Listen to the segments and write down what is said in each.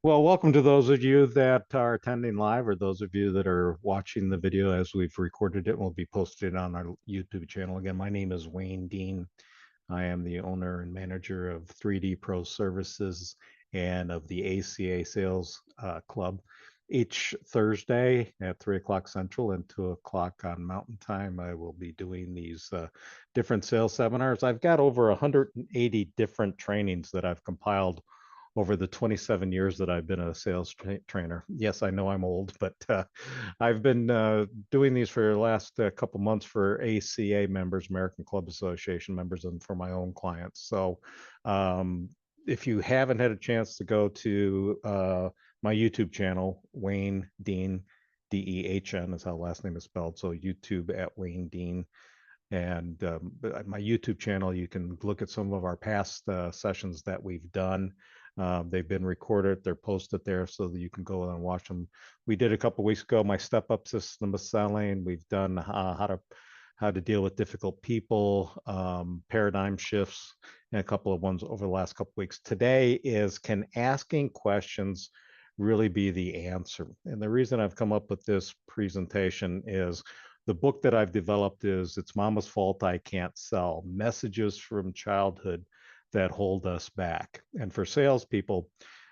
Well, welcome to those of you that are attending live or those of you that are watching the video as we've recorded it and will be posted on our YouTube channel. Again, my name is Wayne Dean. I am the owner and manager of 3D Pro Services and of the ACA Sales Club. Each Thursday at 3 o'clock Central and 2 o'clock on Mountain Time, I will be doing these different sales seminars. I've got over 180 different trainings that I've compiled over the 27 years that I've been a sales trainer. Yes, I know I'm old, but I've been doing these for the last couple months for ACA members, American Club Association members, and for my own clients. So um, if you haven't had a chance to go to my YouTube channel, Wayne Dean, Dehn is how last name is spelled. So YouTube at Wayne Dean. And my YouTube channel, you can look at some of our past sessions that we've done. They've been recorded, they're posted there so that you can go and watch them. We did a couple weeks ago my step-up system of selling. We've done how to deal with difficult people, paradigm shifts, and a couple of ones over the last couple of weeks. Today is, can asking questions really be the answer? And the reason I've come up with this presentation is the book that I've developed is It's Mama's Fault I Can't Sell, Messages from Childhood That Hold Us Back. And for salespeople,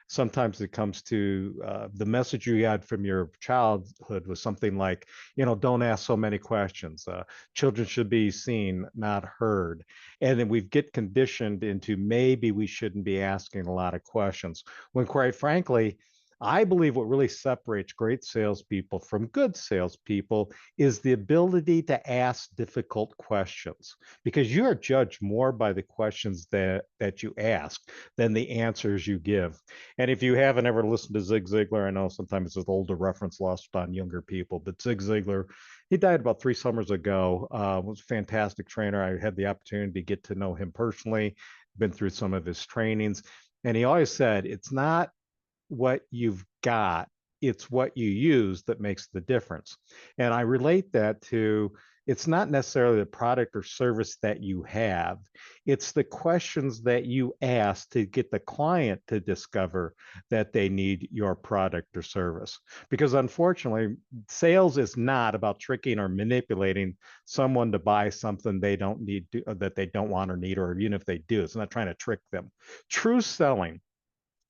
sometimes it comes to the message you had from your childhood was something like, don't ask so many questions. Children should be seen, not heard. And then we get conditioned into maybe we shouldn't be asking a lot of questions, when quite frankly, I believe what really separates great salespeople from good salespeople is the ability to ask difficult questions, because you are judged more by the questions that you ask than the answers you give. And if you haven't ever listened to Zig Ziglar, I know sometimes it's an older reference lost on younger people, but Zig Ziglar, he died about 3 summers ago. Was a fantastic trainer. I had the opportunity to get to know him personally, been through some of his trainings. And he always said, it's not what you've got, it's what you use that makes the difference. And I relate that to, it's not necessarily the product or service that you have, it's the questions that you ask to get the client to discover that they need your product or service. Because unfortunately, sales is not about tricking or manipulating someone to buy something they don't need to, that they don't want or need, or even if they do, it's not trying to trick them. True selling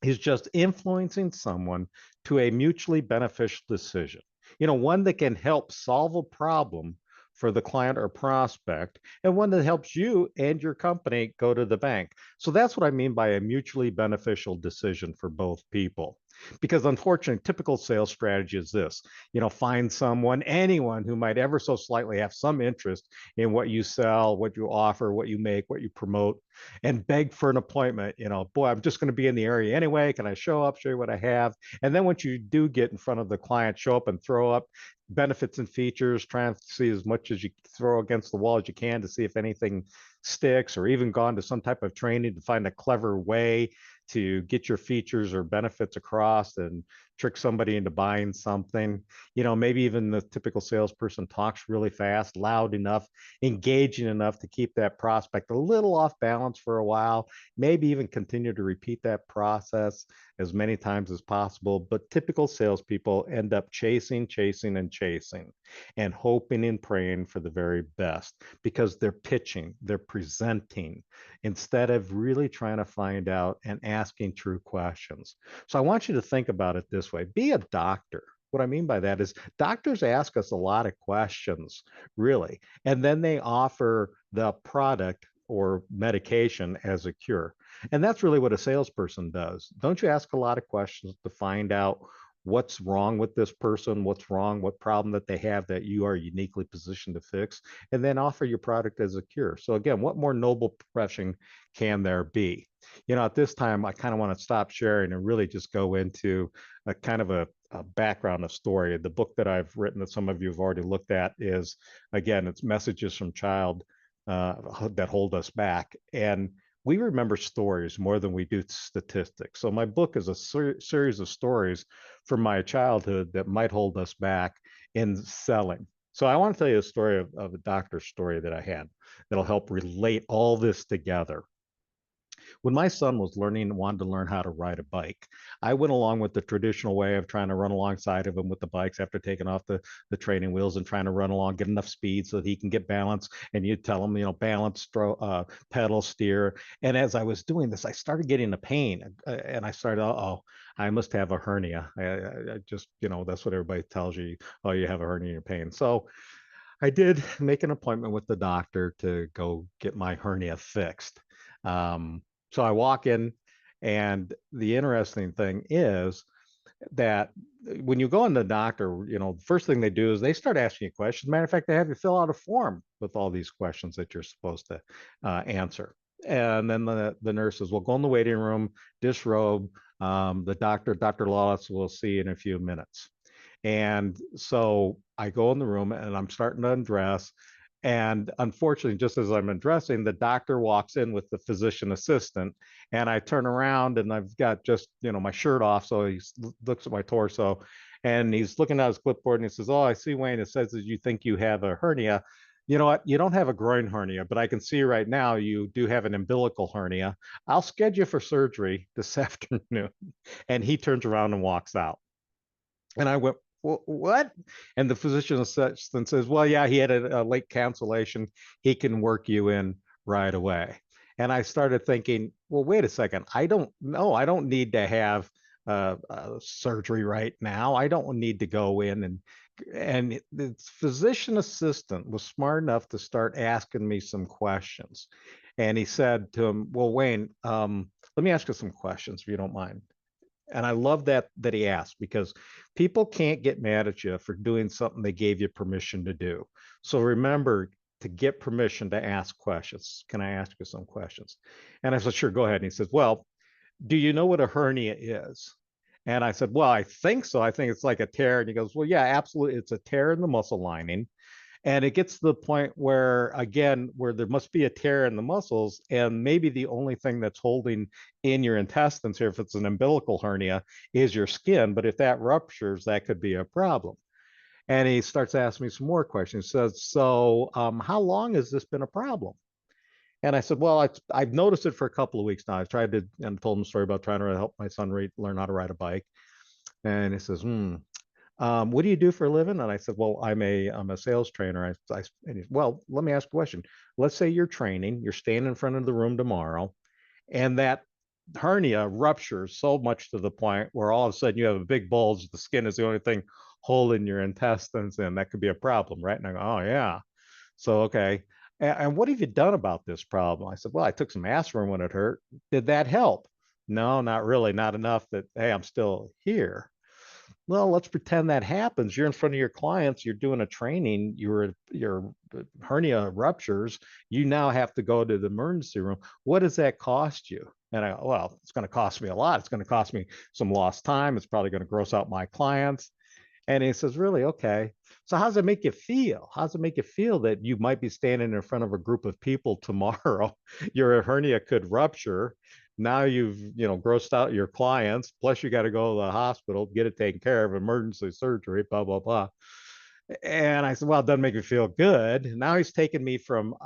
is just influencing someone to a mutually beneficial decision. One that can help solve a problem for the client or prospect, and one that helps you and your company go to the bank. So that's what I mean by a mutually beneficial decision for both people. Because unfortunately, typical sales strategy is this, find someone, anyone who might ever so slightly have some interest in what you sell, what you offer, what you make, what you promote, and beg for an appointment. Boy, I'm just going to be in the area anyway. Can I show up, show you what I have? And then once you do get in front of the client, show up and throw up benefits and features, try and see as much as you throw against the wall as you can to see if anything sticks, or even gone to some type of training to find a clever way to get your features or benefits across and trick somebody into buying something. Maybe even the typical salesperson talks really fast, loud enough, engaging enough to keep that prospect a little off balance for a while, maybe even continue to repeat that process as many times as possible. But typical salespeople end up chasing, chasing, and chasing, and hoping and praying for the very best, because they're pitching, they're presenting, instead of really trying to find out and asking true questions. So I want you to think about it this way: be a doctor. What I mean by that is doctors ask us a lot of questions, really, and then they offer the product or medication as a cure. And that's really what a salesperson does. Don't you ask a lot of questions to find out what's wrong with this person, what's wrong, what problem that they have that you are uniquely positioned to fix, and then offer your product as a cure. So again, what more noble profession can there be? At this time, I kind of want to stop sharing and really just go into a kind of a background, a story. The book that I've written that some of you have already looked at is, again, it's Messages from Child that Hold Us Back. And we remember stories more than we do statistics. So my book is a series of stories from my childhood that might hold us back in selling. So I want to tell you a story of a doctor's story that I had that'll help relate all this together. When my son was learning and wanted to learn how to ride a bike, I went along with the traditional way of trying to run alongside of him with the bikes after taking off the training wheels and trying to run along, get enough speed so that he can get balance. And you tell him, balance, pedal, steer. And as I was doing this, I started getting a pain, and I started, I must have a hernia. I just, that's what everybody tells you. Oh, you have a hernia, you're pain. So I did make an appointment with the doctor to go get my hernia fixed. So I walk in, and the interesting thing is that when you go in the doctor, the first thing they do is they start asking you questions. Matter of fact, they have you fill out a form with all these questions that you're supposed to answer. And then the nurses will go in the waiting room, disrobe. Dr. Lawless, will see in a few minutes. And so I go in the room and I'm starting to undress. And unfortunately, just as I'm undressing, the doctor walks in with the physician assistant. And I turn around and I've got just, my shirt off. So he looks at my torso and he's looking at his clipboard and he says, "Oh, I see, Wayne. It says that you think you have a hernia. You know what? You don't have a groin hernia, but I can see right now you do have an umbilical hernia. I'll schedule you for surgery this afternoon." And he turns around and walks out. And I went, "What?" And the physician assistant says, "Well, yeah, he had a late cancellation. He can work you in right away." And I started thinking, well, wait a second. I don't know. I don't need to have surgery right now. I don't need to go in. And the physician assistant was smart enough to start asking me some questions. And he said to him, "Well, Wayne, let me ask you some questions if you don't mind." And I love that he asked, because people can't get mad at you for doing something they gave you permission to do. So remember to get permission to ask questions. "Can I ask you some questions?" And I said, "Sure, go ahead." And he says, "Well, do you know what a hernia is?" And I said, "Well, I think so. I think it's like a tear." And he goes, "Well, yeah, absolutely. It's a tear in the muscle lining. And it gets to the point where, again, where there must be a tear in the muscles, and maybe the only thing that's holding in your intestines here, if it's an umbilical hernia, is your skin. But if that ruptures, that could be a problem." And he starts asking me some more questions. He says, "So how long has this been a problem?" And I said, "Well, I've noticed it for a couple of weeks now. I've tried to," and told him a story about trying to help my son learn how to ride a bike. And he says, "What do you do for a living?" And I said, "Well, I'm a sales trainer." And he, "Well, let me ask a question. Let's say you're training, you're standing in front of the room tomorrow, and that hernia ruptures so much to the point where all of a sudden you have a big bulge. The skin is the only thing holding your intestines in. That could be a problem, right?" And I go, "Oh, yeah. So, okay. And what have you done about this problem?" I said, "Well, I took some aspirin when it hurt. Did that help?" "No, not really. Not enough that, hey, I'm still here." "Well, let's pretend that happens. You're in front of your clients, you're doing a training, your hernia ruptures, you now have to go to the emergency room. What does that cost you?" And I go, "Well, it's going to cost me a lot. It's going to cost me some lost time. It's probably going to gross out my clients." And he says, "Really? Okay. So how does it make you feel? How does it make you feel that you might be standing in front of a group of people tomorrow? Your hernia could rupture. Now you've, grossed out your clients. Plus you got to go to the hospital, get it taken care of, emergency surgery, blah, blah, blah." And I said, "Well, it doesn't make me feel good." Now he's taken me from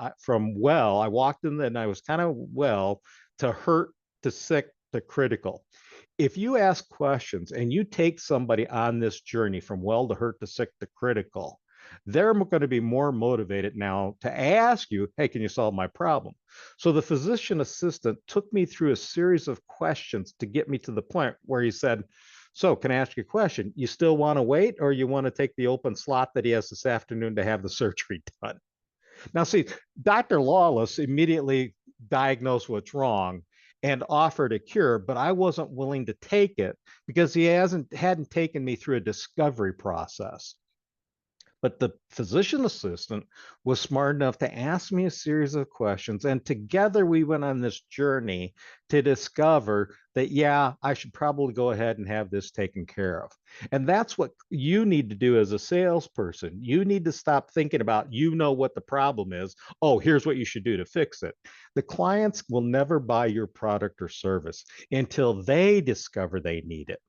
well, I walked in and I was kind of well, to hurt, to sick, to critical. If you ask questions and you take somebody on this journey from well to hurt to sick to critical, they're going to be more motivated now to ask you, "Hey, can you solve my problem?" So the physician assistant took me through a series of questions to get me to the point where he said, "So can I ask you a question? You still want to wait, or you want to take the open slot that he has this afternoon to have the surgery done?" Now, see, Dr. Lawless immediately diagnosed what's wrong and offered a cure, but I wasn't willing to take it because he hadn't taken me through a discovery process. But the physician assistant was smart enough to ask me a series of questions, and together we went on this journey to discover that, yeah, I should probably go ahead and have this taken care of. And that's what you need to do as a salesperson. You need to stop thinking about, what the problem is. "Oh, here's what you should do to fix it." The clients will never buy your product or service until they discover they need it.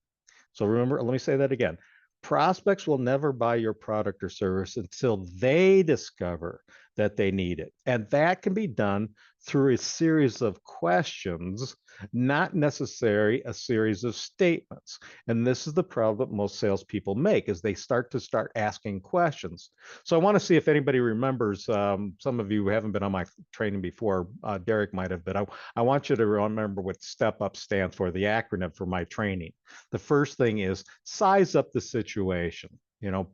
So remember, let me say that again. Prospects will never buy your product or service until they discover that they need it. And that can be done through a series of questions, not necessarily a series of statements. And this is the problem that most salespeople make, is they start asking questions. So I want to see if anybody remembers, some of you who haven't been on my training before, Derek might have, but I want you to remember what STEP UP stands for, the acronym for my training. The first thing is size up the situation.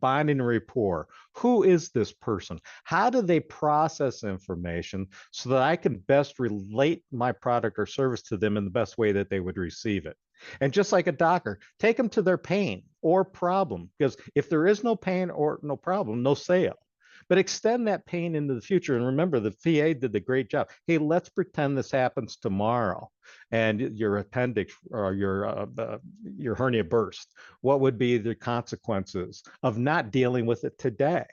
Bonding rapport. Who is this person? How do they process information so that I can best relate my product or service to them in the best way that they would receive it? And just like a doctor, take them to their pain or problem, because if there is no pain or no problem, no sale. But extend that pain into the future. And remember, the VA did the great job. Hey, let's pretend this happens tomorrow and your appendix or your hernia burst. What would be the consequences of not dealing with it today?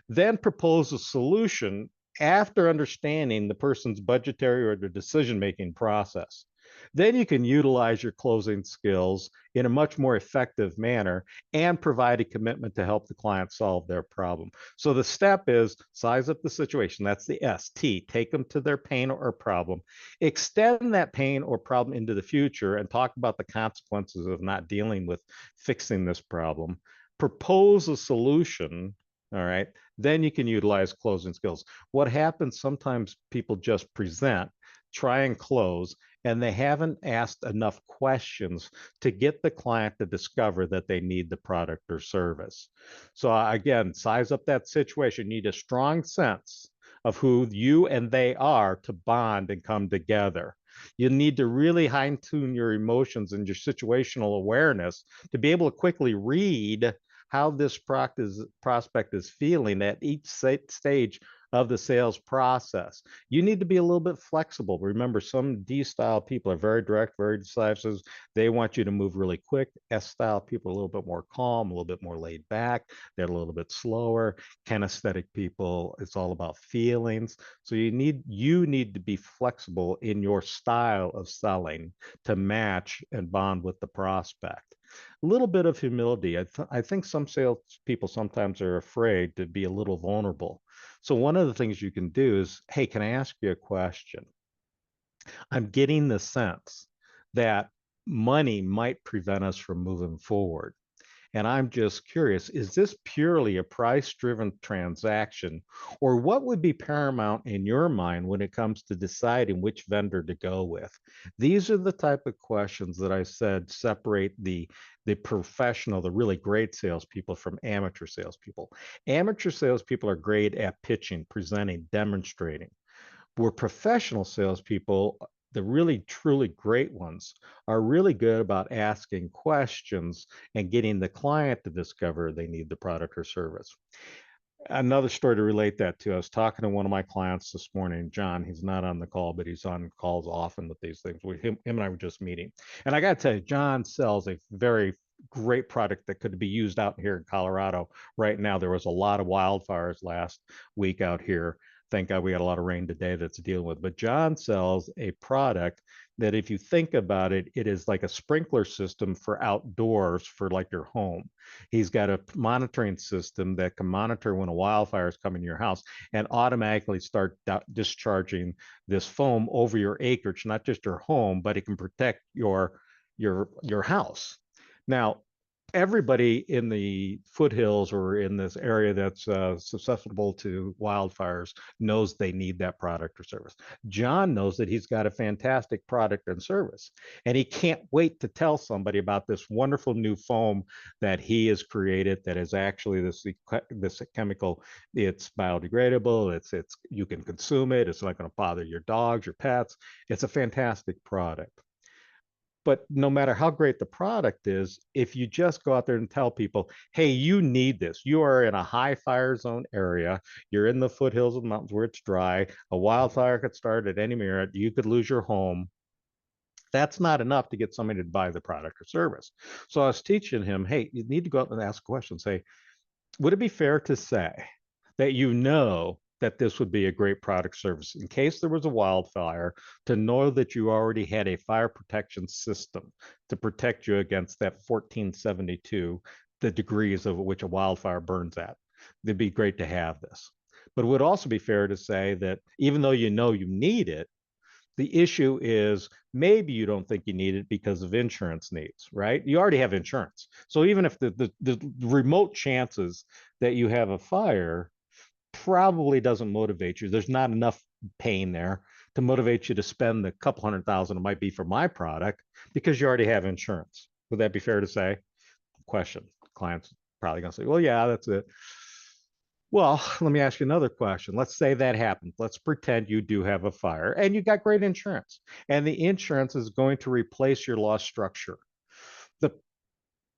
Then propose a solution after understanding the person's budgetary or the decision-making process. Then you can utilize your closing skills in a much more effective manner and provide a commitment to help the client solve their problem. So the step is size up the situation. That's the S. T, take them to their pain or problem. Extend that pain or problem into the future and talk about the consequences of not dealing with fixing this problem. Propose a solution. All right. Then you can utilize closing skills. What happens sometimes, people just present, try and close, and they haven't asked enough questions to get the client to discover that they need the product or service. So again, size up that situation. You need a strong sense of who you and they are to bond and come together. You need to really hone tune your emotions and your situational awareness to be able to quickly read how this prospect is feeling at each stage of the sales process. You need to be a little bit flexible. Remember, some D-style people are very direct, very decisive. They want you to move really quick. S-style people are a little bit more calm, a little bit more laid back. They're a little bit slower. Kinesthetic people, it's all about feelings. So you need to be flexible in your style of selling to match and bond with the prospect. A little bit of humility. I think some salespeople sometimes are afraid to be a little vulnerable. So one of the things you can do is, hey, can I ask you a question? I'm getting the sense that money might prevent us from moving forward. And I'm just curious, is this purely a price-driven transaction, or what would be paramount in your mind when it comes to deciding which vendor to go with? These are the type of questions that I said separate the professional, the really great salespeople from amateur salespeople. Amateur salespeople are great at pitching, presenting, demonstrating. We're professional salespeople, the really truly great ones are really good about asking questions and getting the client to discover they need the product or service. Another story to relate that to, I was talking to one of my clients this morning, John. He's not on the call, but he's on calls often with these things. Him and I were just meeting. And I got to tell you, John sells a very great product that could be used out here in Colorado right now. There was a lot of wildfires last week out here. Thank God we got a lot of rain today that's dealing with. But John sells a product that, if you think about it, it is like a sprinkler system for outdoors for like your home. He's got a monitoring system that can monitor when a wildfire is coming to your house and automatically start discharging this foam over your acreage, not just your home, but it can protect your house. Now, everybody in the foothills or in this area that's susceptible to wildfires knows they need that product or service. John knows that he's got a fantastic product and service, and he can't wait to tell somebody about this wonderful new foam that he has created that is actually this chemical. It's biodegradable. It's you can consume it. It's not going to bother your dogs, your pets. It's a fantastic product. But no matter how great the product is, if you just go out there and tell people, hey, you need this, you are in a high fire zone area, you're in the foothills of the mountains where it's dry, a wildfire could start at any minute, you could lose your home. That's not enough to get somebody to buy the product or service. So I was teaching him, hey, you need to go out and ask questions. Say, would it be fair to say that you know that this would be a great product service in case there was a wildfire, to know that you already had a fire protection system to protect you against that 1472, the degrees of which a wildfire burns at? It'd be great to have this. But it would also be fair to say that even though you know you need it, the issue is maybe you don't think you need it because of insurance needs, right? You already have insurance. So even if the remote chances that you have a fire probably doesn't motivate you, there's not enough pain there to motivate you to spend the couple $100,000 it might be for my product because you already have insurance. Would that be fair to say? Question. Clients probably going to say, well, yeah, that's it. Well, let me ask you another question. Let's say that happened. Let's pretend you do have a fire and you got great insurance, and the insurance is going to replace your loss structure. The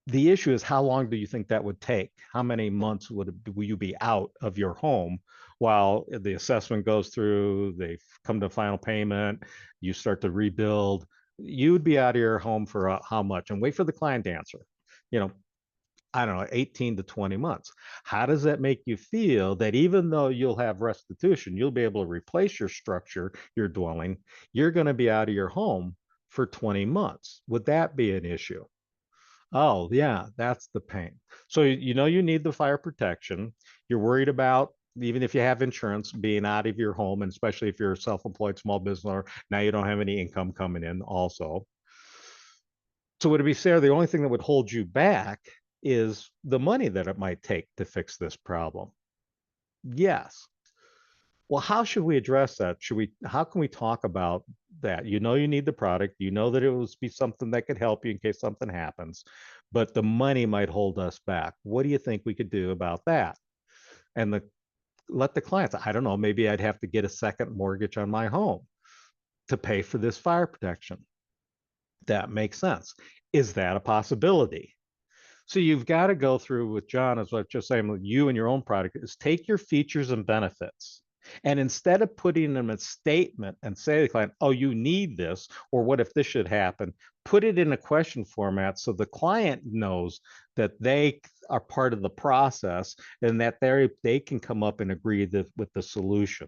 the issue is, how long do you think that would take? How many months will you be out of your home while the assessment goes through, they come to final payment, you start to rebuild? You'd be out of your home for how much? And wait for the client to answer. You know, I don't know, 18 to 20 months. How does that make you feel that even though you'll have restitution, you'll be able to replace your structure, your dwelling, you're going to be out of your home for 20 months? Would that be an issue? Oh, yeah, that's the pain. So you know you need the fire protection. You're worried about, even if you have insurance, being out of your home, and especially if you're a self-employed small business owner, now you don't have any income coming in also. So would it be fair, the only thing that would hold you back is the money that it might take to fix this problem? Yes. Well, how should we address that? How can we talk about that? You know, you need the product, you know that it will be something that could help you in case something happens, but the money might hold us back. What do you think we could do about that? And let the clients, I don't know, maybe I'd have to get a second mortgage on my home to pay for this fire protection. That makes sense. Is that a possibility? So you've got to go through with John, as I was just saying, with you and your own product, is take your features and benefits. And instead of putting them in a statement and say to the client, oh, you need this, or what if this should happen, put it in a question format so the client knows that they are part of the process and that they can come up and agree with the solution.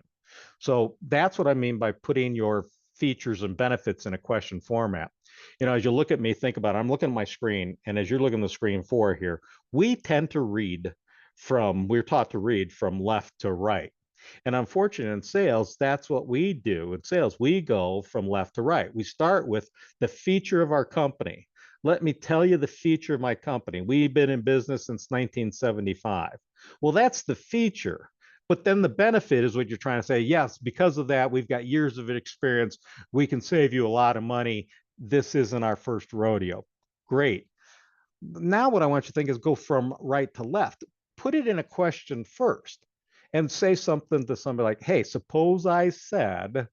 So that's what I mean by putting your features and benefits in a question format. As you look at me, think about it. I'm looking at my screen, and as you're looking at the screen for here, we tend to we're taught to read from left to right. And unfortunately, in sales, that's what we do. In sales, we go from left to right. We start with the feature of our company. Let me tell you the feature of my company. We've been in business since 1975. Well, that's the feature. But then the benefit is what you're trying to say. Yes, because of that, we've got years of experience. We can save you a lot of money. This isn't our first rodeo. Great. Now, what I want you to think is go from right to left. Put it in a question first and say something to somebody like, hey, suppose I said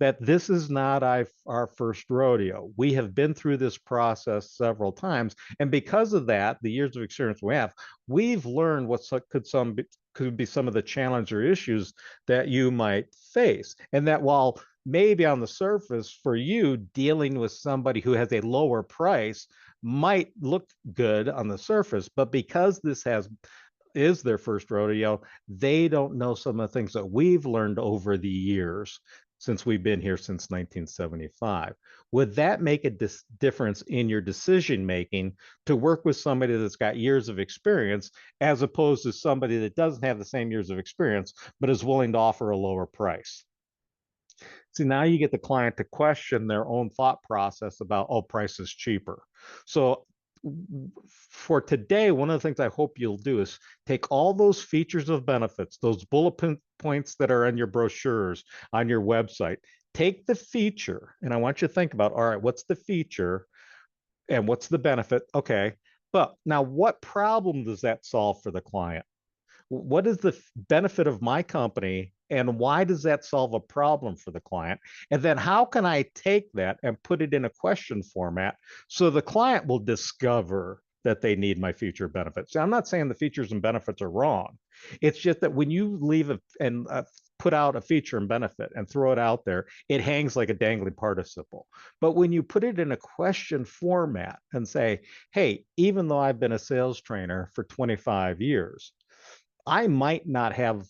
that this is not our first rodeo. We have been through this process several times. And because of that, the years of experience we have, we've learned what could be some of the challenges or issues that you might face. And that while maybe on the surface for you, dealing with somebody who has a lower price might look good on the surface, but because this is their first rodeo, they don't know some of the things that we've learned over the years since we've been here since 1975. Would that make a difference in your decision making to work with somebody that's got years of experience as opposed to somebody that doesn't have the same years of experience but is willing to offer a lower price? See, now you get the client to question their own thought process about, oh, price is cheaper. So for today, one of the things I hope you'll do is take all those features of benefits, those bullet points that are in your brochures, on your website, take the feature, and I want you to think about, all right, what's the feature and what's the benefit? Okay, but now what problem does that solve for the client? What is the benefit of my company and why does that solve a problem for the client? And then how can I take that and put it in a question format so the client will discover that they need my feature benefits? Now, I'm not saying the features and benefits are wrong. It's just that when you leave and put out a feature and benefit and throw it out there, it hangs like a dangling participle. But when you put it in a question format and say, hey, even though I've been a sales trainer for 25 years, I might not have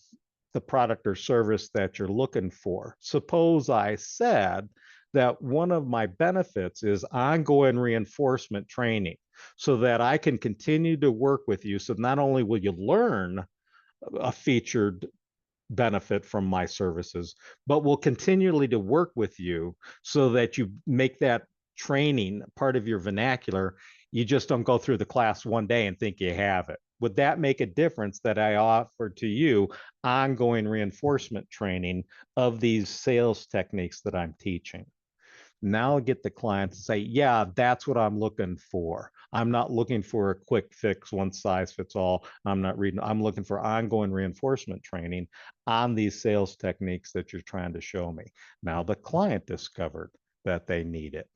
the product or service that you're looking for. Suppose I said that one of my benefits is ongoing reinforcement training so that I can continue to work with you. So not only will you learn a featured benefit from my services, but will continually to work with you so that you make that training part of your vernacular. You just don't go through the class one day and think you have it. Would that make a difference that I offer to you ongoing reinforcement training of these sales techniques that I'm teaching? Now get the client to say, yeah, that's what I'm looking for. I'm not looking for a quick fix, one size fits all. I'm looking for ongoing reinforcement training on these sales techniques that you're trying to show me. Now the client discovered that they need it.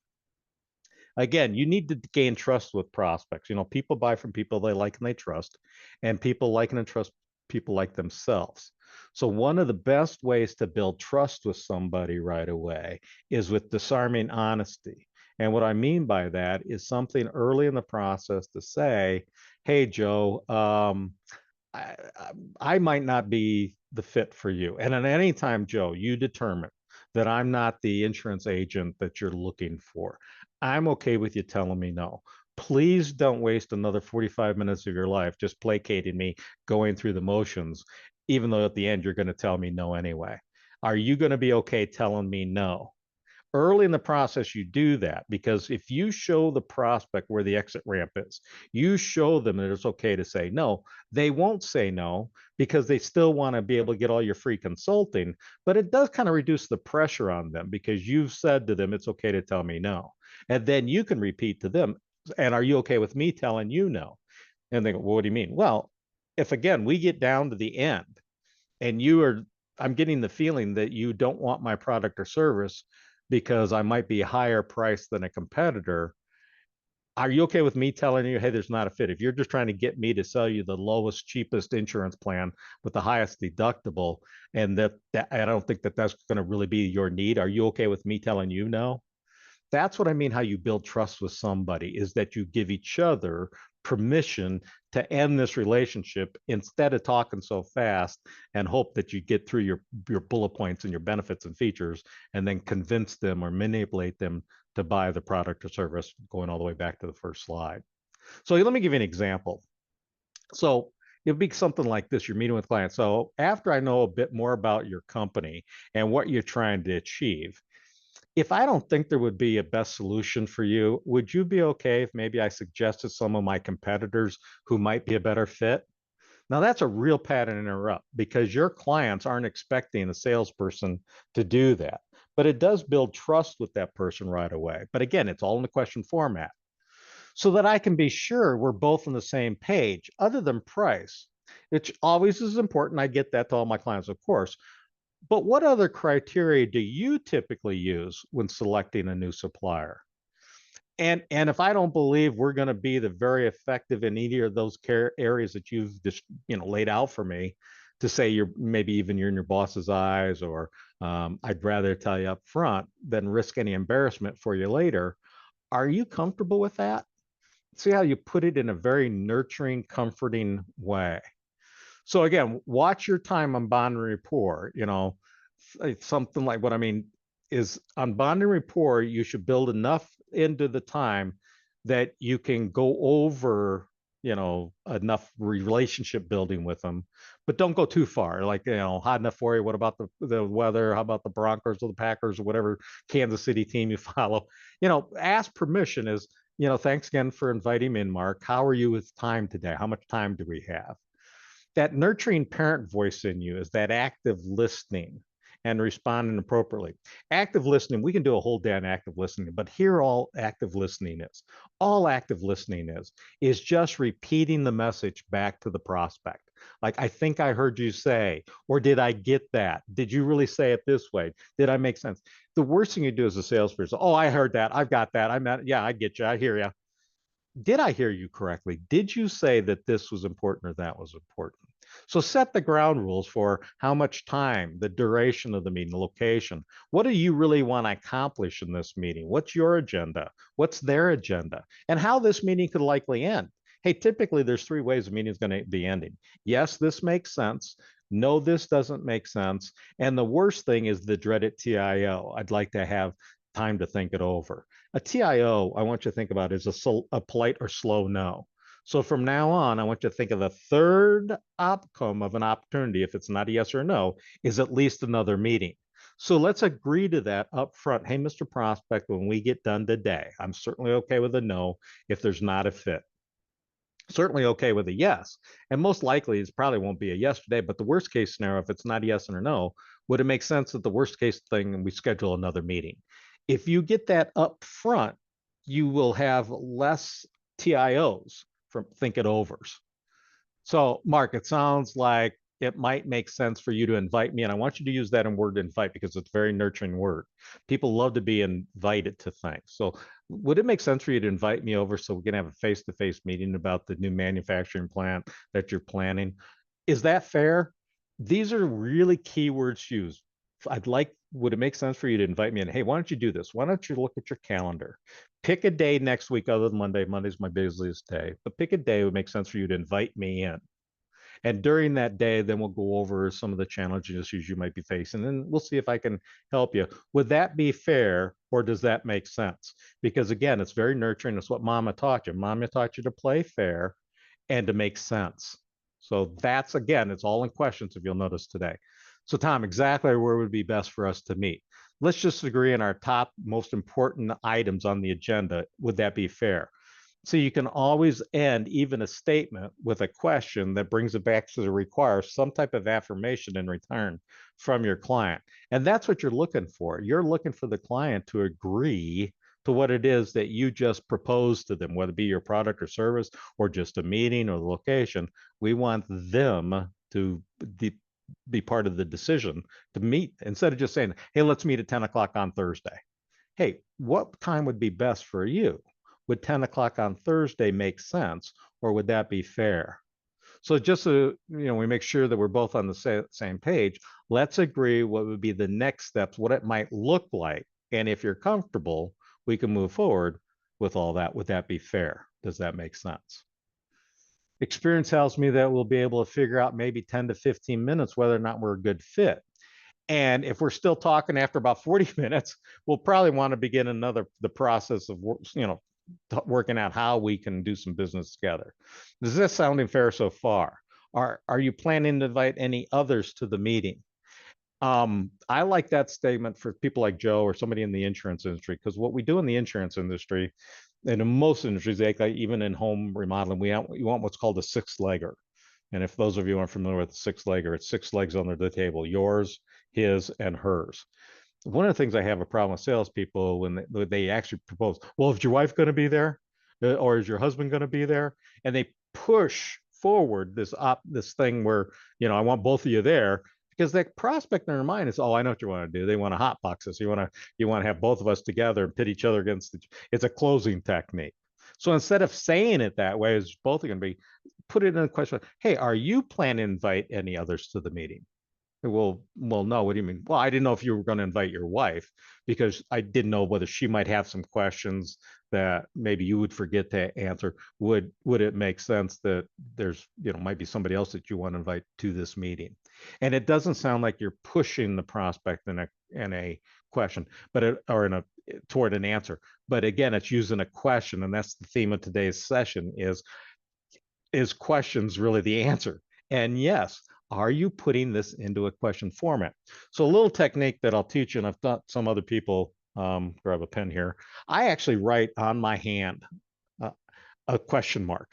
Again, you need to gain trust with prospects. People buy from people they like and they trust, and people like and trust people like themselves. So one of the best ways to build trust with somebody right away is with disarming honesty. And what I mean by that is something early in the process to say, hey, Joe, I, I might not be the fit for you. And at any time, Joe, you determine that I'm not the insurance agent that you're looking for, I'm okay with you telling me no. Please don't waste another 45 minutes of your life just placating me, going through the motions, even though at the end you're going to tell me no anyway. Are you going to be okay telling me no? Early in the process, you do that because if you show the prospect where the exit ramp is, you show them that it's okay to say no, they won't say no because they still want to be able to get all your free consulting. But it does kind of reduce the pressure on them because you've said to them, it's okay to tell me no. And then you can repeat to them, and are you okay with me telling you no? And they go, well, what do you mean? Well, if again, we get down to the end and I'm getting the feeling that you don't want my product or service because I might be higher priced than a competitor. Are you okay with me telling you, hey, there's not a fit? If you're just trying to get me to sell you the lowest, cheapest insurance plan with the highest deductible, and that I don't think that that's going to really be your need, are you okay with me telling you no? That's what I mean. How you build trust with somebody is that you give each other permission to end this relationship instead of talking so fast and hope that you get through your bullet points and your benefits and features and then convince them or manipulate them to buy the product or service, going all the way back to the first slide. So let me give you an example. So it'd be something like this. You're meeting with clients. So after I know a bit more about your company and what you're trying to achieve, if I don't think there would be a best solution for you, would you be okay if maybe I suggested some of my competitors who might be a better fit? Now, that's a real pattern interrupt because your clients aren't expecting a salesperson to do that. But it does build trust with that person right away. But again, it's all in the question format so that I can be sure we're both on the same page, other than price, which always is important. I get that to all my clients, of course. But what other criteria do you typically use when selecting a new supplier? And if I don't believe we're going to be the very effective in either of those areas that you've just laid out for me, to say you're maybe even you're in your boss's eyes, or I'd rather tell you up front than risk any embarrassment for you later. Are you comfortable with that? See how you put it in a very nurturing, comforting way. So again, watch your time on bond and rapport. It's something like what I mean is on bond and rapport, you should build enough into the time that you can go over, enough relationship building with them, but don't go too far. Like, hot enough for you. What about the weather? How about the Broncos or the Packers or whatever Kansas City team you follow? Ask permission is, thanks again for inviting me in, Mark. How are you with time today? How much time do we have? That nurturing parent voice in you is that active listening and responding appropriately. Active listening, we can do a whole day on active listening, but here all active listening is. All active listening is just repeating the message back to the prospect. Like, I think I heard you say, or did I get that? Did you really say it this way? Did I make sense? The worst thing you do as a salesperson, oh, I heard that. I've got that. Yeah, I get you. I hear you. Did I hear you correctly? Did you say that this was important or that was important? So set the ground rules for how much time, the duration of the meeting, the location. What do you really want to accomplish in this meeting? What's your agenda? What's their agenda? And how this meeting could likely end. Hey, typically there's three ways a meeting is going to be ending. Yes, this makes sense. No, this doesn't make sense. And the worst thing is the dreaded TIO. I'd like to have time to think it over. A TIO, I want you to think about, is a polite or slow no. So from now on, I want you to think of the third outcome of an opportunity, if it's not a yes or a no, is at least another meeting. So let's agree to that up front. Hey, Mr. Prospect, when we get done today, I'm certainly okay with a no if there's not a fit. Certainly okay with a yes. And most likely it probably won't be a yes today, but the worst case scenario, if it's not a yes or no, would it make sense that the worst case thing, we schedule another meeting? If you get that up front, you will have less TIOs from think it overs. So, Mark, it sounds like it might make sense for you to invite me. And I want you to use that in word invite because it's a very nurturing word. People love to be invited to things. So, would it make sense for you to invite me over so we can have a face to face meeting about the new manufacturing plant that you're planning? Is that fair? These are really keywords used. Would it make sense for you to invite me in? Hey, why don't you do this? Why don't you look at your calendar? Pick a day next week other than Monday. Monday's my busiest day, but pick a day it would make sense for you to invite me in. And during that day, then we'll go over some of the challenges issues you might be facing, and we'll see if I can help you. Would that be fair, or does that make sense? Because again, it's very nurturing. It's what Mama taught you. Mama taught you to play fair and to make sense. So that's, again, it's all in questions if you'll notice today. So Tom, exactly where would be best for us to meet? Let's just agree on our top most important items on the agenda. Would that be fair? So you can always end even a statement with a question that brings it back to the require some type of affirmation in return from your client. And that's what you're looking for. You're looking for the client to agree to what it is that you just proposed to them, whether it be your product or service or just a meeting or the location. We want them to be part of the decision to meet instead of just saying, hey, let's meet at 10 o'clock on Thursday. Hey, what time would be best for you? Would 10 o'clock on Thursday make sense, or would that be fair? So just so we make sure that we're both on the same page, let's agree what would be the next steps, what it might look like. And if you're comfortable, we can move forward with all that. Would that be fair? Does that make sense? Experience tells me that we'll be able to figure out maybe 10 to 15 minutes whether or not we're a good fit. And if we're still talking after about 40 minutes, we'll probably want to begin the process of, working out how we can do some business together. Is this sounding fair so far? Are you planning to invite any others to the meeting? I like that statement for people like Joe or somebody in the insurance industry, because what we do in the insurance industry, and in most industries, like even in home remodeling, we want what's called a six-legger. And if those of you aren't familiar with the six-legger, it's six legs under the table: yours, his, and hers. One of the things I have a problem with salespeople when they actually propose, well, is your wife going to be there, or is your husband going to be there? And they push forward this thing where I want both of you there, because that prospect in their mind is, oh, I know what you want to do. They want to hotbox us. You want to have both of us together and pit each other against it's a closing technique. So instead of saying it that way, as both are going to be, put it in a question. Hey, are you planning to invite any others to the meeting? Well, no. What do you mean? Well, I didn't know if you were going to invite your wife, because I didn't know whether she might have some questions that maybe you would forget to answer. Would it make sense that there's might be somebody else that you want to invite to this meeting? And it doesn't sound like you're pushing the prospect in a question, toward an answer. But again, it's using a question, and that's the theme of today's session: is questions really the answer? And yes, are you putting this into a question format? So a little technique that I'll teach you, and I've taught some other people, grab a pen here. I actually write on my hand a question mark.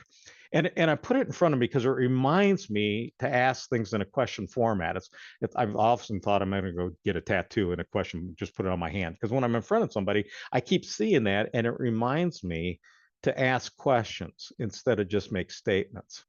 And I put it in front of me because it reminds me to ask things in a question format. I've often thought I'm going to go get a tattoo in a question, just put it on my hand. Because when I'm in front of somebody, I keep seeing that, and it reminds me to ask questions instead of just make statements.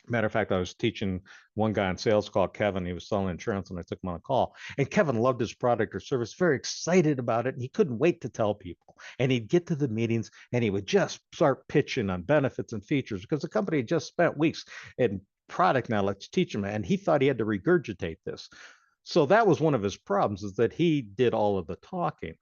Matter of fact, I was teaching one guy in sales called Kevin. He was selling insurance, and I took him on a call. And Kevin loved his product or service, very excited about it, and he couldn't wait to tell people. And he'd get to the meetings, and he would just start pitching on benefits and features, because the company had just spent weeks in product knowledge, teach him, and he thought he had to regurgitate this. So that was one of his problems, is that he did all of the talking.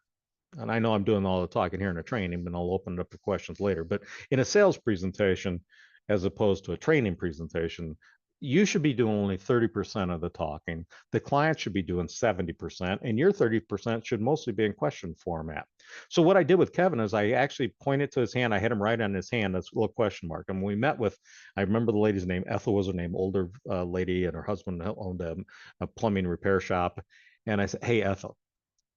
And I know I'm doing all the talking here in a training, but I'll open it up to questions later. But in a sales presentation, as opposed to a training presentation, you should be doing only 30% of the talking. The client should be doing 70%, and your 30% should mostly be in question format. So what I did with Kevin is I actually pointed to his hand. I had him right on his hand. That's a little question mark. And when we met with, I remember the lady's name, Ethel was her name, older lady, and her husband owned a plumbing repair shop. And I said, hey, Ethel,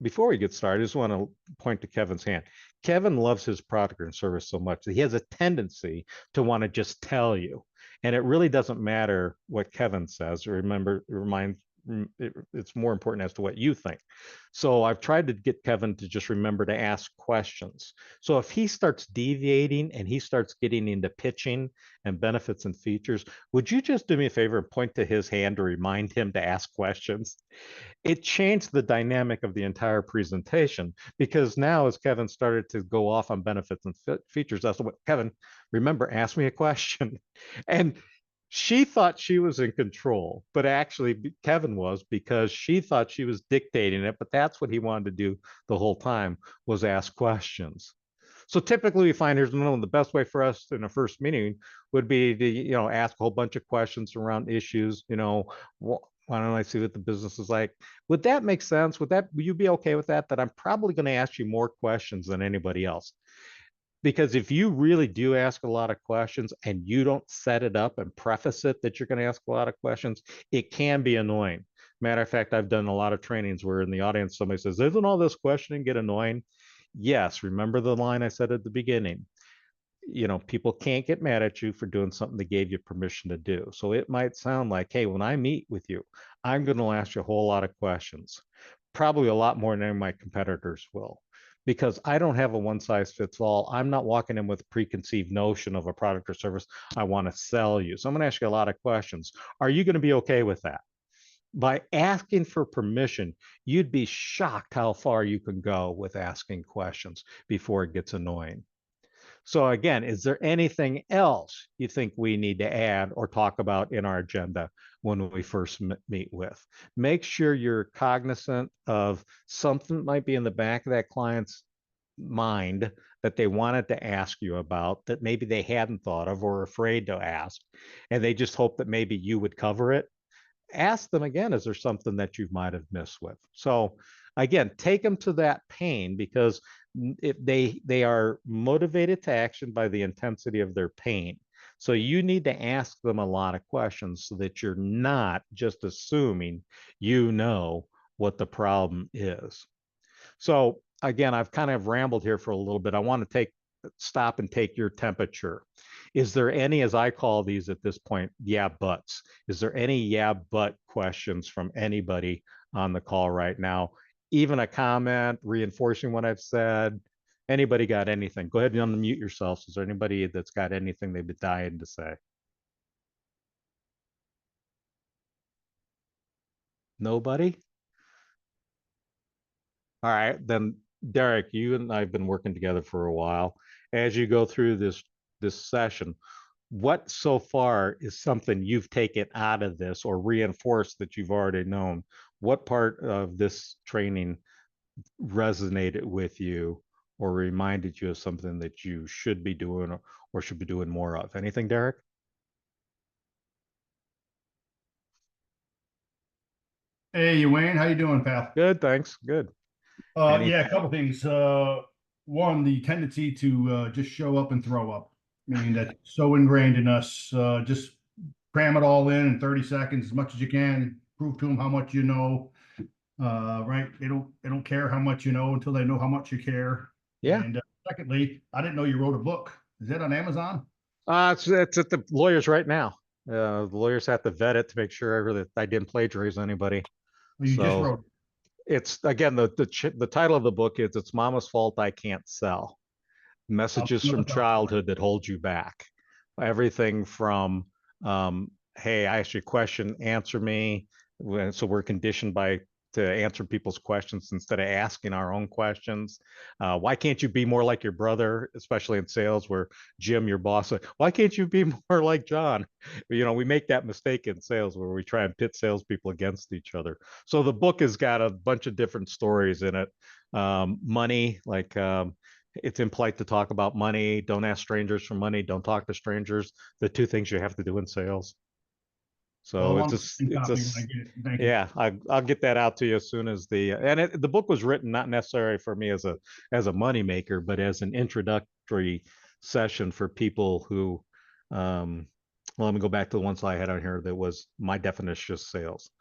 before we get started, I just want to point to Kevin's hand. Kevin loves his product and service so much that he has a tendency to want to just tell you. And it really doesn't matter what Kevin says. Remember, it's more important as to what you think. So I've tried to get Kevin to just remember to ask questions. So if he starts deviating and he starts getting into pitching and benefits and features, would you just do me a favor and point to his hand to remind him to ask questions? It changed the dynamic of the entire presentation, because now as Kevin started to go off on benefits and features, I said, Kevin, remember, ask me a question. And she thought she was in control, but actually Kevin was, because she thought she was dictating it, but that's what he wanted to do the whole time, was ask questions. So typically we find here's one of the best way for us in a first meeting would be to, ask a whole bunch of questions around issues, why don't I see what the business is like? Would that make sense? Would you be okay with that? That I'm probably going to ask you more questions than anybody else. Because if you really do ask a lot of questions and you don't set it up and preface it that you're going to ask a lot of questions, it can be annoying. Matter of fact, I've done a lot of trainings where in the audience somebody says, isn't all this questioning get annoying? Yes, remember the line I said at the beginning. People can't get mad at you for doing something they gave you permission to do. So it might sound like, hey, when I meet with you, I'm going to ask you a whole lot of questions, probably a lot more than any of my competitors will, because I don't have a one size fits all. I'm not walking in with a preconceived notion of a product or service I want to sell you. So I'm going to ask you a lot of questions. Are you going to be okay with that? By asking for permission, you'd be shocked how far you can go with asking questions before it gets annoying. So again, is there anything else you think we need to add or talk about in our agenda when we first meet with? Make sure you're cognizant of something that might be in the back of that client's mind that they wanted to ask you about that maybe they hadn't thought of or afraid to ask, and they just hope that maybe you would cover it. Ask them again, is there something that you might have missed with? So again, take them to that pain, because if they are motivated to action by the intensity of their pain. So you need to ask them a lot of questions so that you're not just assuming you know what the problem is. So again, I've kind of rambled here for a little bit. I want to stop and take your temperature. Is there any, as I call these at this point, yeah, buts? Is there any yeah, but questions from anybody on the call right now? Even a comment reinforcing what I've said? Anybody got anything? Go ahead and unmute yourselves. Is there anybody that's got anything they've been dying to say? Nobody? All right, then Derek, you and I have been working together for a while. As you go through this session, what so far is something you've taken out of this or reinforced that you've already known? What part of this training resonated with you or reminded you of something that you should be doing or should be doing more of? Anything, Derek? Hey, Wayne, how you doing, pal? Good, thanks. Good. Any Yeah, a couple things. One, the tendency to just show up and throw up. I mean, that's so ingrained in us. Just cram it all in 30 seconds, as much as you can. Prove to them how much you know. Right? They don't care how much you know until they know how much you care. Yeah. And secondly, I didn't know you wrote a book. Is that on Amazon? It's at the lawyers right now. The lawyers have to vet it to make sure that I didn't plagiarize anybody. Or you just So wrote it? it's again the title of the book is "It's Mama's Fault I Can't Sell: I'll Messages from look out for it. Childhood That Hold You Back." Everything from hey, I asked you a question, answer me. So we're conditioned to answer people's questions instead of asking our own questions. Why can't you be more like your brother, especially in sales, where Jim, your boss, said, why can't you be more like John? We make that mistake in sales where we try and pit salespeople against each other. So the book has got a bunch of different stories in it. Money, like it's impolite to talk about money. Don't ask strangers for money. Don't talk to strangers. The two things you have to do in sales. Well, So it's I'm just, in copy when I get it. Thank you. yeah, I'll get that out to you as soon as the book was written not necessarily for me as a moneymaker, but as an introductory session for people who, well, let me go back to the one slide I had on here that was my definition of sales.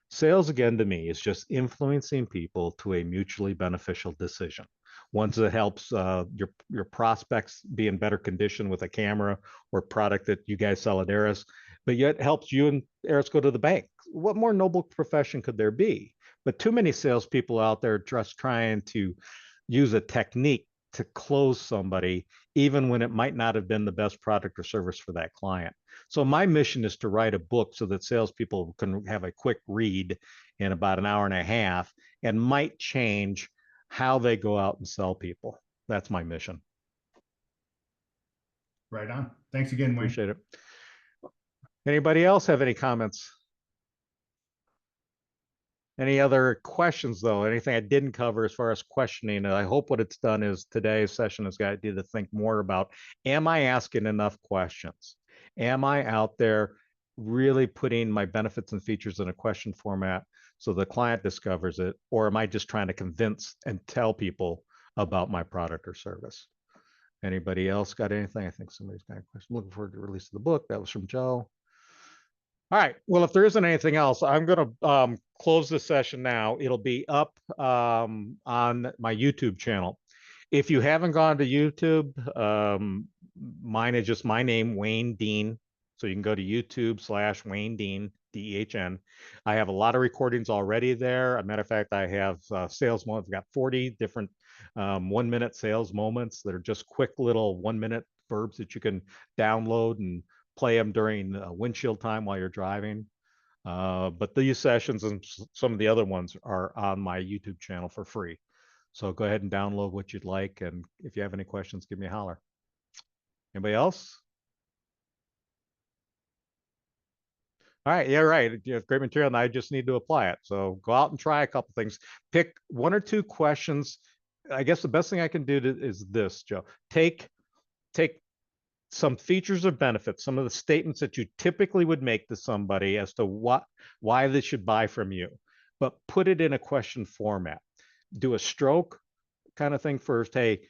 Sales, again, to me, is just influencing people to a mutually beneficial decision. Once it helps your prospects be in better condition with a camera or product that you guys sell at Eris, but yet helps you and Eris go to the bank. What more noble profession could there be? But too many salespeople out there just trying to use a technique to close somebody, even when it might not have been the best product or service for that client. So my mission is to write a book so that salespeople can have a quick read in about an hour and a half and might change how they go out and sell people. That's my mission. Right on. Thanks again, Wayne. Appreciate it. Anybody else have any comments? Any other questions, though? Anything I didn't cover as far as questioning? I hope what it's done is today's session has got you to think more about, am I asking enough questions? Am I out there really putting my benefits and features in a question format so the client discovers it? Or am I just trying to convince and tell people about my product or service? Anybody else got anything? I think somebody's got a question. Looking forward to the release of the book. That was from Joe. All right. Well, if there isn't anything else, I'm going to close the session now. It'll be up on my YouTube channel. If you haven't gone to YouTube, mine is just my name, Wayne Dean. So you can go to YouTube/Wayne Dean, DEHN. I have a lot of recordings already there. As a matter of fact, I have sales moments. I've got 40 different 1-minute sales moments that are just quick little 1-minute verbs that you can download and play them during windshield time while you're driving. But these sessions and some of the other ones are on my YouTube channel for free. So go ahead and download what you'd like. And if you have any questions, give me a holler. Anybody else? All right. Yeah, right. You have great material and I just need to apply it. So go out and try a couple things. Pick 1 or 2 questions. I guess the best thing I can do is this, Joe. Take some features or benefits, some of the statements that you typically would make to somebody as to why they should buy from you, but put it in a question format. Do a stroke kind of thing first. Hey,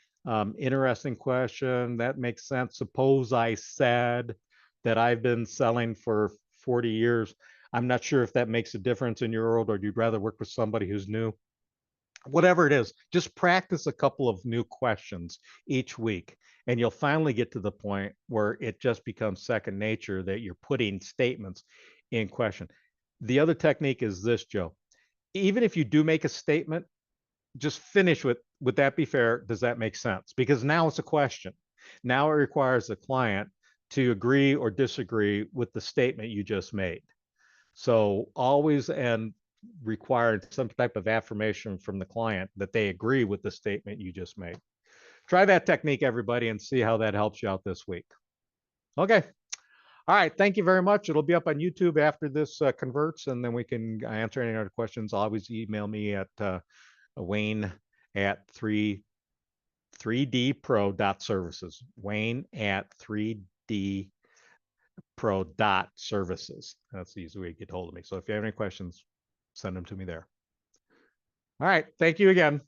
interesting question. That makes sense. Suppose I said that I've been selling for 40 years. I'm not sure if that makes a difference in your world, or you'd rather work with somebody who's new. Whatever it is, just practice a couple of new questions each week. And you'll finally get to the point where it just becomes second nature that you're putting statements in question. The other technique is this, Joe. Even if you do make a statement, just finish with, would that be fair? Does that make sense? Because now it's a question. Now it requires the client to agree or disagree with the statement you just made. So always require some type of affirmation from the client that they agree with the statement you just made. Try that technique, everybody, and see how that helps you out this week. Okay. All right. Thank you very much. It'll be up on YouTube after this converts, and then we can answer any other questions. Always email me at Wayne@3dpro.services. Wayne@3dpro.services. That's the easy way to get hold of me. So if you have any questions, send them to me there. All right. Thank you again.